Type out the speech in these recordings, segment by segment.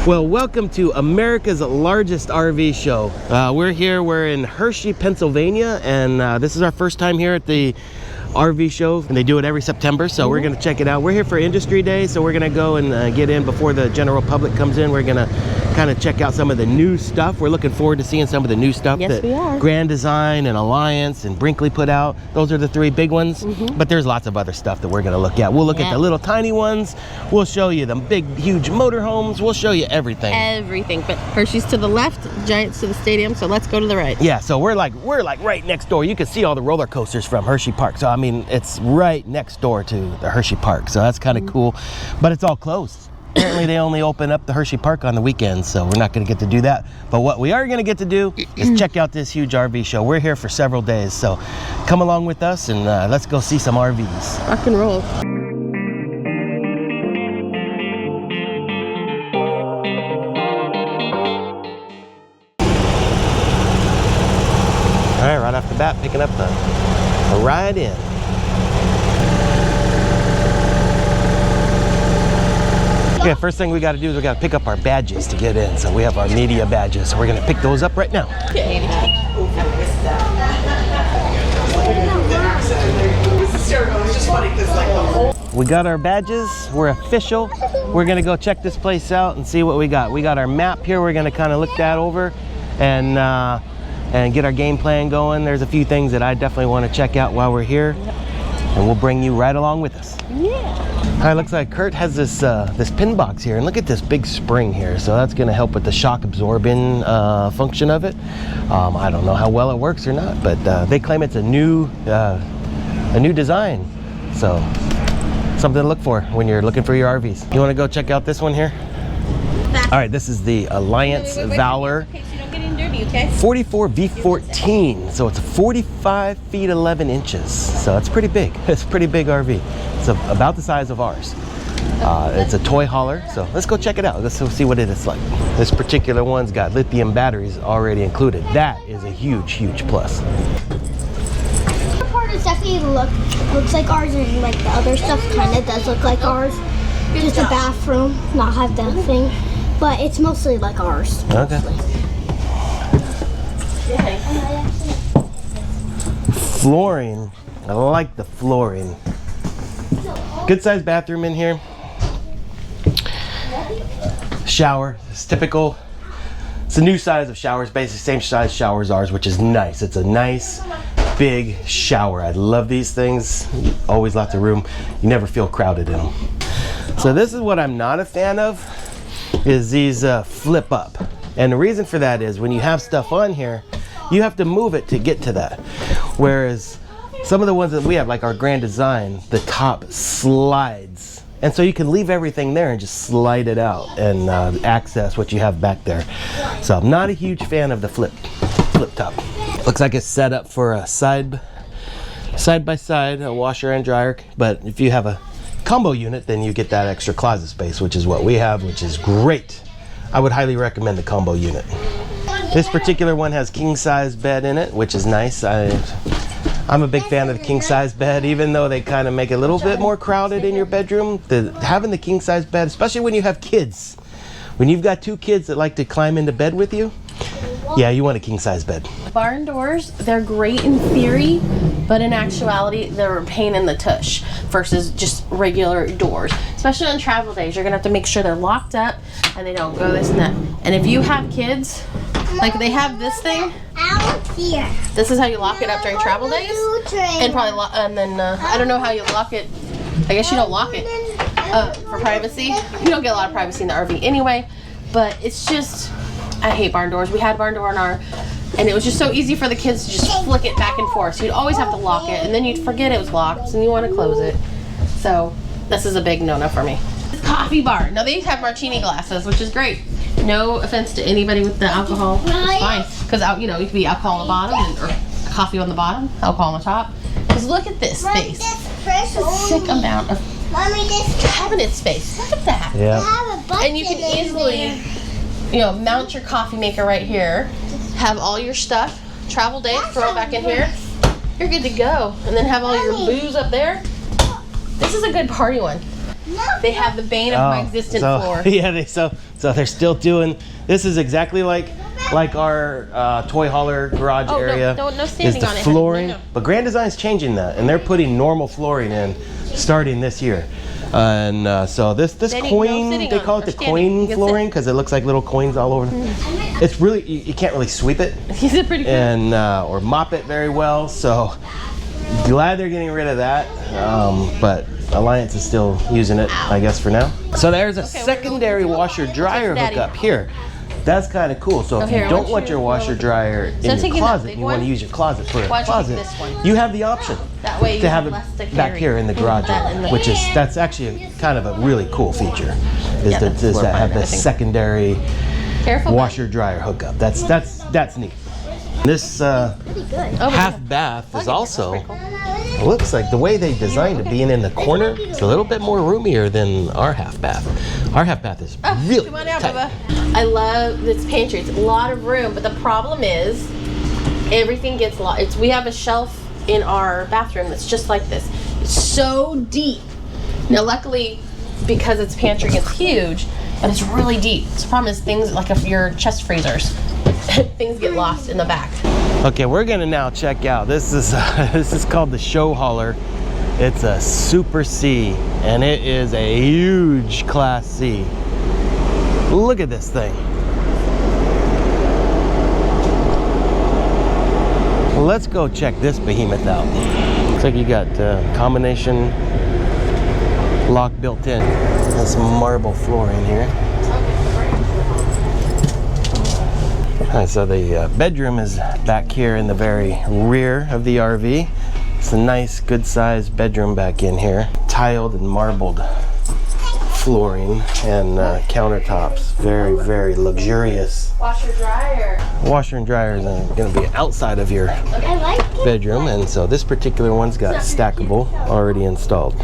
Well, welcome to America's largest RV show. We're in Hershey, Pennsylvania, and this is our first time here at the RV show, and they do it every September, so we're going to check it out. We're here for Industry Day, so we're going to go and get in before the general public comes in. We're going to kind of check out some of the new stuff. We're looking forward to seeing some of the new stuff that Grand Design and Alliance and Brinkley put out. Those are the three big ones, but there's lots of other stuff that we're going to look at. We'll look at the little tiny ones. We'll show you the big, huge motorhomes. We'll show you everything. Everything, but Hershey's to the left, Giants to the stadium, so let's go to the right. Yeah, so we're like right next door. You can see all the roller coasters from Hershey Park. So I mean, it's right next door to the Hershey Park. So that's kind of cool, but it's all closed. Apparently they only open up the Hershey Park on the weekends, so we're not going to get to do that. But what we are going to get to do is check out this huge RV show. We're here for several days, so come along with us and let's go see some RVs. Rock and roll. All right, right off the bat, picking up a ride in. Okay, first thing we got to do is we got to pick up our badges to get in. So we have our media badges. So we're going to pick those up right now. Okay. We got our badges. We're official. We're going to go check this place out and see what we got. We got our map here. We're going to kind of look that over and get our game plan going. There's a few things that I definitely want to check out while we're here, and we'll bring you right along with us. Yeah. All right, looks like Kurt has this this pin box here, and look at this big spring here. So that's going to help with the shock absorbing function of it. I don't know how well it works or not, but they claim it's a new design. So something to look for when you're looking for your RVs. You want to go check out this one here? All right, this is the Alliance Valor. Okay, so you don't get any dirty, okay? 44 V14, so it's 45 feet 11 inches. So it's pretty big. It's a pretty big RV. It's about the size of ours. It's a toy hauler, so let's go check it out. Let's see what it is like. This particular one's got lithium batteries already included. That is a huge, huge plus. The part is definitely looks like ours, and like the other stuff kind of does look like ours. Just a bathroom, not have that thing, but it's mostly like ours. Okay. Flooring. I like the flooring. Good sized bathroom in here. Shower. It's typical. It's a new size of showers, basically same size shower as ours, which is nice. It's a nice big shower. I love these things. Always lots of room. You never feel crowded in them. So this is what I'm not a fan of, is these flip up. And the reason for that is when you have stuff on here, you have to move it to get to that. Whereas some of the ones that we have, like our Grand Design, the top slides. And so you can leave everything there and just slide it out and access what you have back there. So I'm not a huge fan of the flip top. Looks like it's set up for a side by side, a washer and dryer. But if you have a combo unit, then you get that extra closet space, which is what we have, which is great. I would highly recommend the combo unit. This particular one has king size bed in it, which is nice. I'm a big fan of the king size bed, even though they kind of make it a little bit more crowded in your bedroom. Having the king size bed, especially when you have kids, when you've got two kids that like to climb into bed with you, yeah, you want a king size bed. Barn doors, they're great in theory, but in actuality, they're a pain in the tush versus just regular doors. Especially on travel days, you're gonna have to make sure they're locked up and they don't go this and that. And if you have kids, like they have this thing, this is how you lock it up during travel days, and probably I don't know how you lock it. I guess you don't lock it for privacy. You don't get a lot of privacy in the RV anyway, but it's just, I hate barn doors. We had a barn door in our, and it was just so easy for the kids to just flick it back and forth. So you'd always have to lock it, and then you'd forget it was locked, and you want to close it. So this is a big no-no for me. This coffee bar. Now they have martini glasses, which is great. No offense to anybody with the alcohol. It's fine, because you know, it could be alcohol on the bottom or coffee on the bottom, alcohol on the top. Because look at this space. It's a sick amount of cabinet space. Look at that. Yeah. And you can easily, you know, mount your coffee maker right here, have all your stuff, travel day, throw it back in here, you're good to go. And then have all your booze up there. This is a good party one. they have the bane of my existent floor. Yeah, so they're still doing. This is exactly like our toy hauler garage area. No is standing the on it. flooring. No. But Grand Design's changing that, and they're putting normal flooring in starting this year. And so this coin, they call it the coin flooring because it looks like little coins all over. It's really, you can't really sweep it. Is it pretty cool? And or mop it very well. So glad they're getting rid of that. But Alliance is still using it, I guess, for now. So there's a secondary washer dryer hookup here. That's kind of cool. So if you don't want your washer dryer in your closet, you want to use your closet for a closet, you have the option to have it back here in the garage area, which is, that's actually kind of a really cool feature, is that have this secondary washer dryer hookup. That's neat. This half bath is also, looks like the way they designed it being in the corner, it's a little bit more roomier than our half bath. Our half bath is really come on out, tight. Bubba. I love this pantry. It's a lot of room, but the problem is everything gets lost. We have a shelf in our bathroom that's just like this. It's so deep. Now, luckily, because it's pantry, it's huge, but it's really deep. The problem is things like if your chest freezers, things get lost in the back. Okay, we're gonna now check out. This is called the Show Hauler. It's a Super C, and it is a huge Class C. Look at this thing. Let's go check this behemoth out. Looks like you got combination lock built in. There's some marble flooring here. All right, so the bedroom is back here in the very rear of the RV. It's a nice, good-sized bedroom back in here. Tiled and marbled flooring and countertops. Very, very luxurious. Washer dryer. Washer and dryer is going to be outside of your bedroom, and so this particular one's got stackable already installed.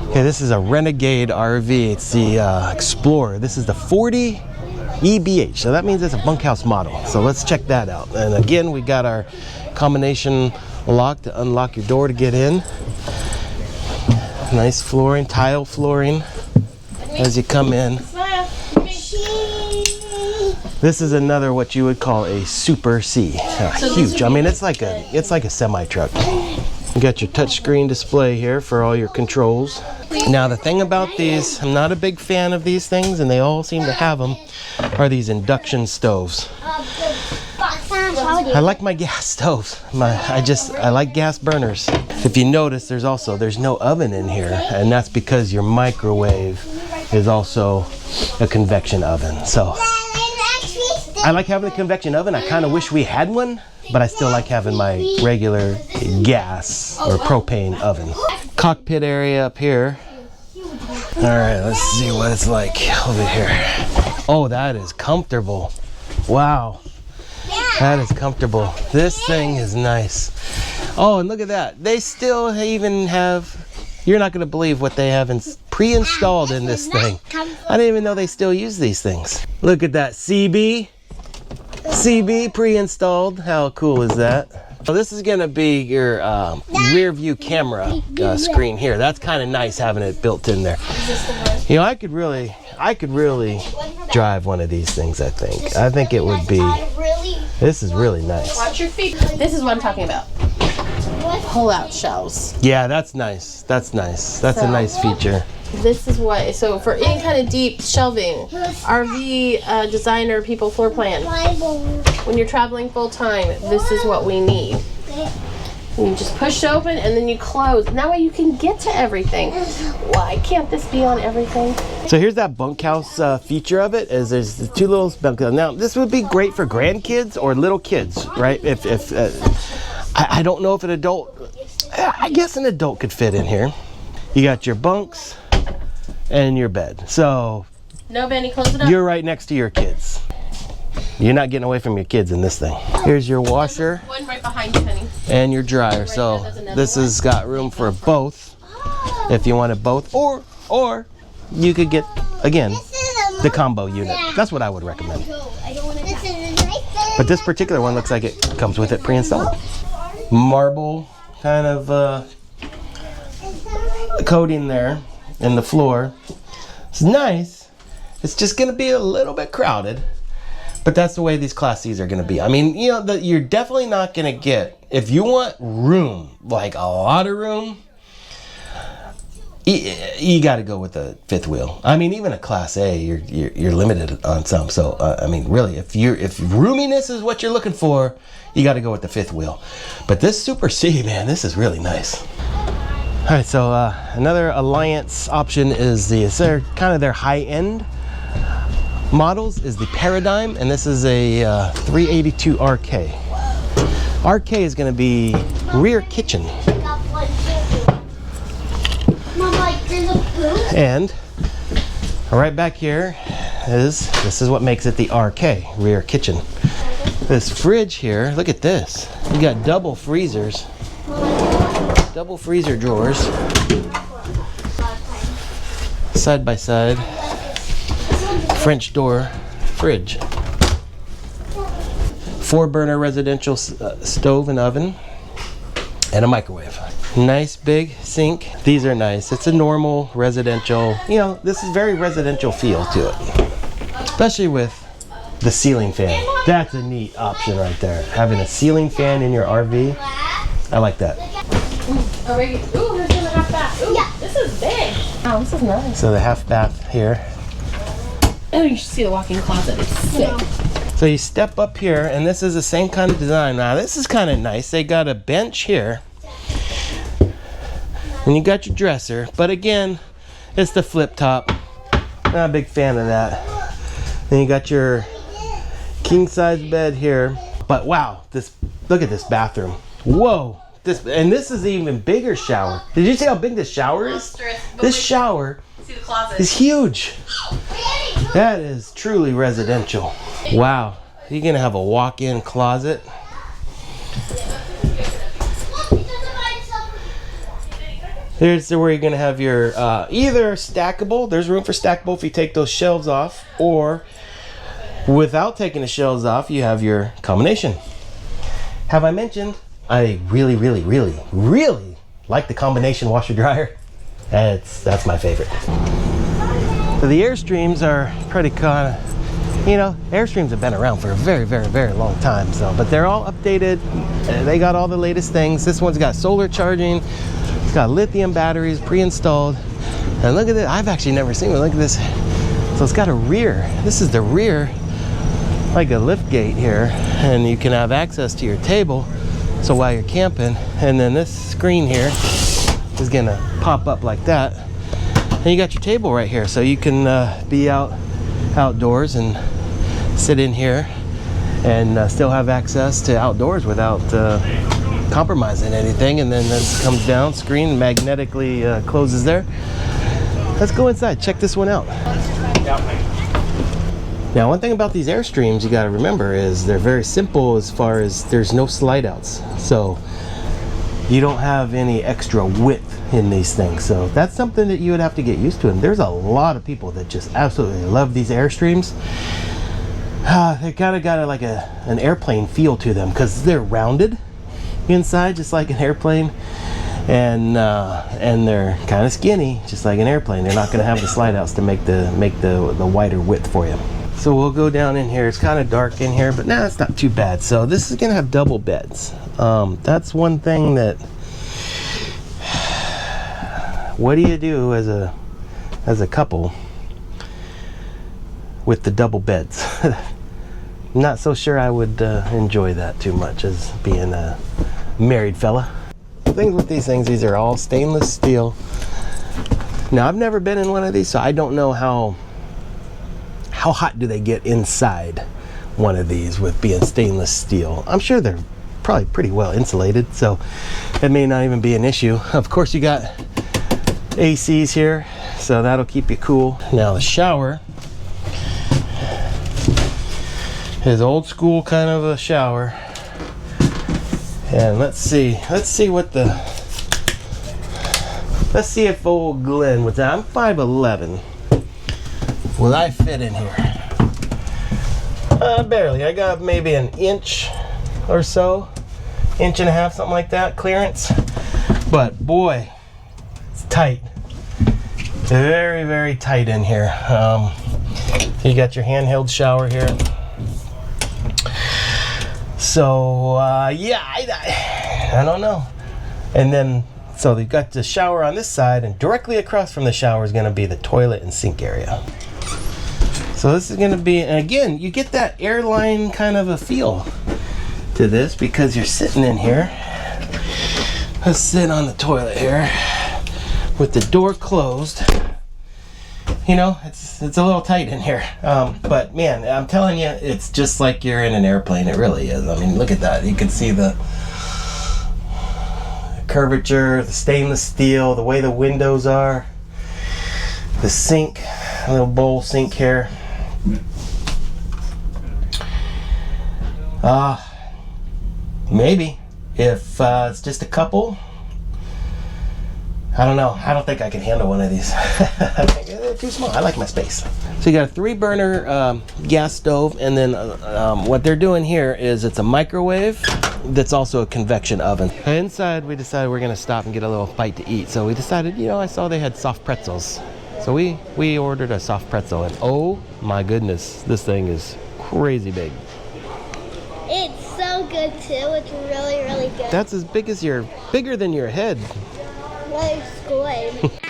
Okay, this is a Renegade RV. It's the Explorer. This is the 40 EBH, so that means it's a bunkhouse model. So let's check that out. And again, we got our combination lock to unlock your door to get in. Nice flooring, tile flooring as you come in. This is another what you would call a Super C. Huge. I mean, it's like a semi truck. You got your touchscreen display here for all your controls. Now the thing about these, I'm not a big fan of these things, and they all seem to have them, are these induction stoves. I like my gas stoves. I like gas burners. If you notice, there's no oven in here, and that's because your microwave is also a convection oven. So I like having a convection oven. I kind of wish we had one, but I still like having my regular gas or propane oven. Cockpit area up here. All right, let's see what it's like over here. Oh, that is comfortable. Wow, that is comfortable. This thing is nice. Oh, and look at that. They still even have, you're not gonna believe what they have pre-installed in this thing. I didn't even know they still use these things. Look at that, CB pre-installed. How cool is that? So this is gonna be your rear view camera screen here. That's kind of nice having it built in there. You know, I could really drive one of these things. I think it would be. This is really nice. Watch your feet. This is what I'm talking about. Pull-out shelves. Yeah, that's nice. That's nice. That's a nice feature. This is what, so for any kind of deep shelving, RV designer people floor plan, when you're traveling full time, this is what we need. And you just push it open and then you close. And that way you can get to everything. Why can't this be on everything? So here's that bunkhouse feature of it, is there's the two little bunkhouses. Now this would be great for grandkids or little kids, right? If I don't know if an adult, I guess an adult could fit in here. You got your bunks and your bed. So no, Benny, close it up. You're right next to your kids. You're not getting away from your kids in this thing. Here's your washer One right behind you, Penny. and your dryer. So this has got room for both if you wanted both, or you could get, again, the combo unit. That's what I would recommend. But this particular one looks like it comes with it pre-installed. Marble kind of coating there in the floor. It's nice. It's just going to be a little bit crowded. But that's the way these Class C's are going to be. I mean, you know, you're definitely not going to get, if you want room, like a lot of room, you got to go with the fifth wheel. I mean, even a Class A, you're limited on some. So, I mean, really, if roominess is what you're looking for, you got to go with the fifth wheel. But this Super C, man, this is really nice. All right, so another Alliance option is kind of their high-end models is the Paradigm, and this is a 382 RK. RK is going to be rear kitchen. And right back here this is what makes it the RK, rear kitchen. This fridge here, look at this. You got double freezers, double freezer drawers, side by side. French door fridge. 4-burner residential stove and oven, and a microwave. Nice big sink. These are nice. It's a normal residential, you know, this is very residential feel to it. Especially with the ceiling fan. That's a neat option right there. Having a ceiling fan in your RV. I like that. Ooh, there's a half bath. Ooh, yeah. This is big. Oh, this is nice. So the half bath here. Oh, you should see the walk-in closet. It's sick. So you step up here, and this is the same kind of design. Now this is kind of nice. They got a bench here, and you got your dresser. But again, it's the flip top. Not a big fan of that. Then you got your king-size bed here. But wow, look at this bathroom. Whoa, this is an even bigger shower. Did you see how big this shower is? This shower is huge. That is truly residential. Wow, you're gonna have a walk-in closet. Here's where you're gonna have your either stackable. There's room for stackable if you take those shelves off, or without taking the shelves off, you have your combination. Have I mentioned I really, really, really, really like the combination washer dryer? That's my favorite. So the Airstreams are pretty kind of, you know, Airstreams have been around for a very, very, very long time. So, but they're all updated. They got all the latest things. This one's got solar charging. It's got lithium batteries pre-installed. And look at this. I've actually never seen one. Look at this. So it's got a rear. This is the rear, like a lift gate here, and you can have access to your table. So while you're camping, and then this screen here is gonna pop up like that. And you got your table right here, so you can be outdoors and sit in here and still have access to outdoors without compromising anything. And then this comes down, screen magnetically closes there. Let's go inside, check this one out. Now, one thing about these Airstreams you got to remember is they're very simple as far as there's no slide outs. So you don't have any extra width in these things. So that's something that you would have to get used to. And there's a lot of people that just absolutely love these Airstreams. They kind of got like an airplane feel to them because they're rounded inside just like an airplane. And they're kind of skinny just like an airplane. They're not going to have the slide outs to make the wider width for you. So we'll go down in here. It's kind of dark in here, but it's not too bad. So this is gonna have double beds. That's one thing that, what do you do as a couple with the double beds? I'm not so sure I would enjoy that too much as being a married fella. The things with these things, these are all stainless steel. Now I've never been in one of these, so I don't know how hot do they get inside one of these with being stainless steel. I'm sure they're probably pretty well insulated, so it may not even be an issue. Of course, you got ACs here, so that'll keep you cool. Now the shower is old school kind of a shower. And let's see if old Glenn was I'm 5'11". Will I fit in here? Barely. I got maybe an inch or so, inch and a half, something like that, clearance. But boy, it's tight. Very, very tight in here. You got your handheld shower here. So yeah, I don't know. And then, so you've got the shower on this side, and directly across from the shower is going to be the toilet and sink area. So this is going to be, and again, you get that airline kind of a feel to this because you're sitting in here. Let's sit on the toilet here with the door closed. You know, it's a little tight in here, but man, I'm telling you, it's just like you're in an airplane. It really is. I mean, look at that. You can see the curvature, the stainless steel, the way the windows are, the sink, a little bowl sink here. Maybe if it's just a couple. I don't know. I don't think I can handle one of these. I think they're too small. I like my space. So you got a 3-burner gas stove, and then what they're doing here is it's a microwave that's also a convection oven. Inside, we decided we're gonna stop and get a little bite to eat. So we decided, you know, I saw they had soft pretzels. So we ordered a soft pretzel, and oh my goodness, this thing is crazy big. It's so good too. It's really, really good. That's as big as bigger than your head. Really good.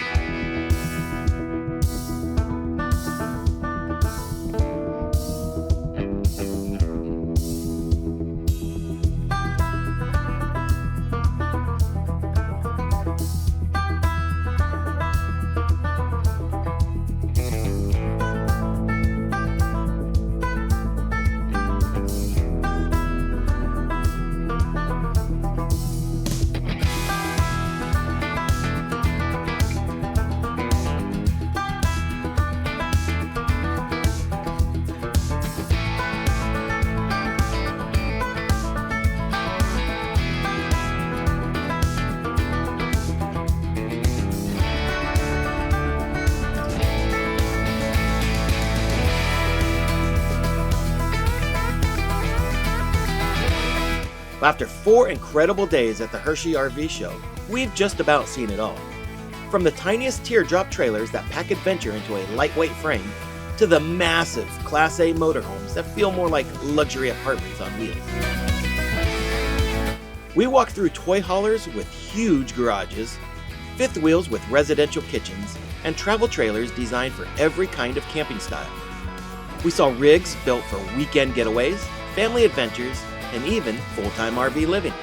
After 4 incredible days at the Hershey RV Show, we've just about seen it all. From the tiniest teardrop trailers that pack adventure into a lightweight frame, to the massive Class A motorhomes that feel more like luxury apartments on wheels. We walked through toy haulers with huge garages, fifth wheels with residential kitchens, and travel trailers designed for every kind of camping style. We saw rigs built for weekend getaways, family adventures, and even full-time RV living.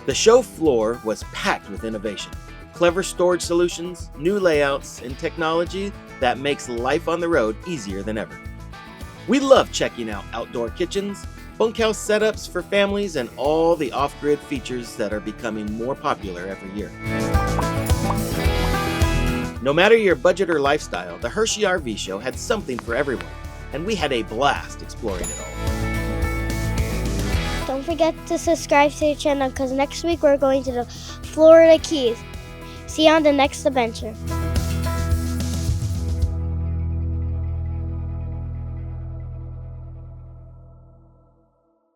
The show floor was packed with innovation, clever storage solutions, new layouts, and technology that makes life on the road easier than ever. We love checking out outdoor kitchens, bunkhouse setups for families, and all the off-grid features that are becoming more popular every year. No matter your budget or lifestyle, the Hershey RV Show had something for everyone, and we had a blast exploring it all. Don't forget to subscribe to the channel because next week we're going to the Florida Keys. See you on the next adventure.